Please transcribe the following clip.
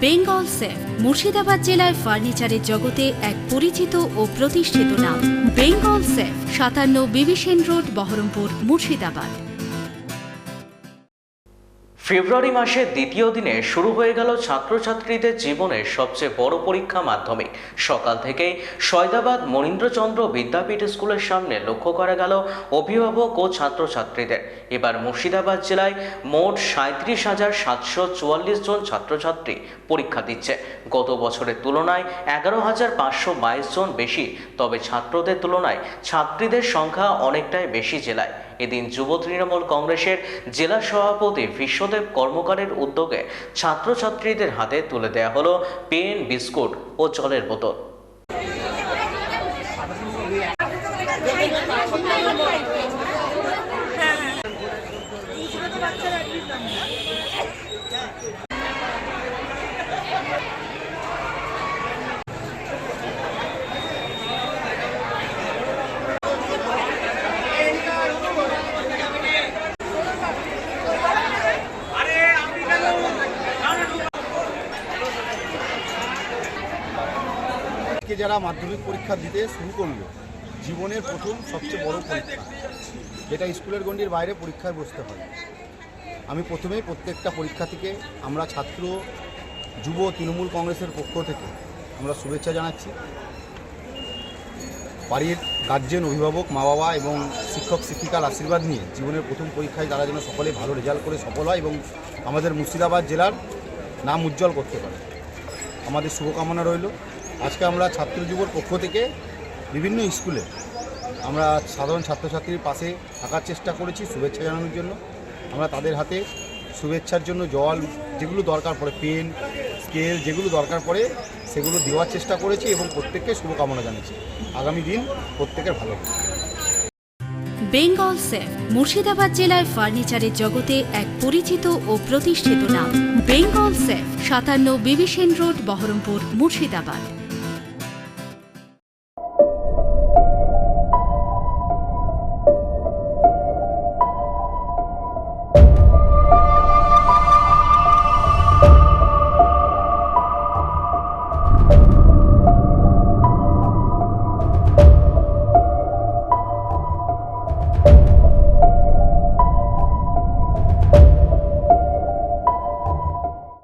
Bengal safe Murshidabad জেলায় ফার্নিচারের জগতে এক পরিচিত ও প্রতিষ্ঠিত নাম। বেঙ্গল সেফ ৫৭ বিবি সেন রোড, বহরমপুর, মুর্শিদাবাদ। ফেব্রুয়ারি মাসের দ্বিতীয় দিনে শুরু হয়ে গেল ছাত্রছাত্রীদের জীবনের সবচেয়ে বড় পরীক্ষা মাধ্যমিক। সকাল থেকেই সয়দাবাদ মনীন্দ্রচন্দ্র বিদ্যাপীঠ স্কুলের সামনে লক্ষ্য করা গেল অভিভাবক ও ছাত্রছাত্রীদের। এবার মুর্শিদাবাদ জেলায় মোট ৩৭,৭৪৪ জন ছাত্রছাত্রী পরীক্ষা দিচ্ছে। গত বছরের তুলনায় ১১,৫২২ জন বেশি, তবে ছাত্রদের তুলনায় ছাত্রীদের সংখ্যা অনেকটাই বেশি জেলায়। এদিন যুব তৃণমূল কংগ্রেসের জেলা সভাপতি বিশ্বদেব কর্মকারের উদ্যোগে ছাত্রছাত্রীদের হাতে তুলে দেওয়া হলো পেন, বিস্কুট ও জলের বোতল। যারা মাধ্যমিক পরীক্ষা দিতে শুরু করলো, জীবনের প্রথম সবচেয়ে বড় পরীক্ষা, যেটা স্কুলের গণ্ডির বাইরে পরীক্ষায় বসতে হয়। আমি প্রথমেই প্রত্যেকটা পরীক্ষা থেকে আমরা ছাত্র যুব তৃণমূল কংগ্রেসের পক্ষ থেকে আমরা শুভেচ্ছা জানাচ্ছি। বাড়ির গার্জেন, অভিভাবক, মা বাবা এবং শিক্ষক শিক্ষিকার আশীর্বাদ নিয়ে জীবনের প্রথম পরীক্ষায় তারা যেন সকলে ভালো রেজাল্ট করে সফল হয় এবং আমাদের মুর্শিদাবাদ জেলার নাম উজ্জ্বল করতে পারে, আমাদের শুভকামনা রইল। আজকে আমরা ছাত্র যুবর পক্ষ থেকে বিভিন্ন স্কুলে আমরা সাধারণ ছাত্রছাত্রীর পাশে থাকার চেষ্টা করেছি শুভেচ্ছা জানানোর জন্য। আমরা তাদের হাতে শুভেচ্ছার জন্য জল, যেগুলো দরকার পড়ে, পেন, স্কেল, যেগুলো দরকার পড়ে সেগুলো দেওয়ার চেষ্টা করেছি এবং প্রত্যেককে শুভকামনা জানিয়েছি। আগামী দিন প্রত্যেকের ভালো হবে। বেঙ্গল সেফ মুর্শিদাবাদ জেলায় ফার্নিচারের জগতে এক পরিচিত ও প্রতিষ্ঠিত নাম। বেঙ্গল সেফ ৫৭ বিবি সেন রোড, বহরমপুর, মুর্শিদাবাদ।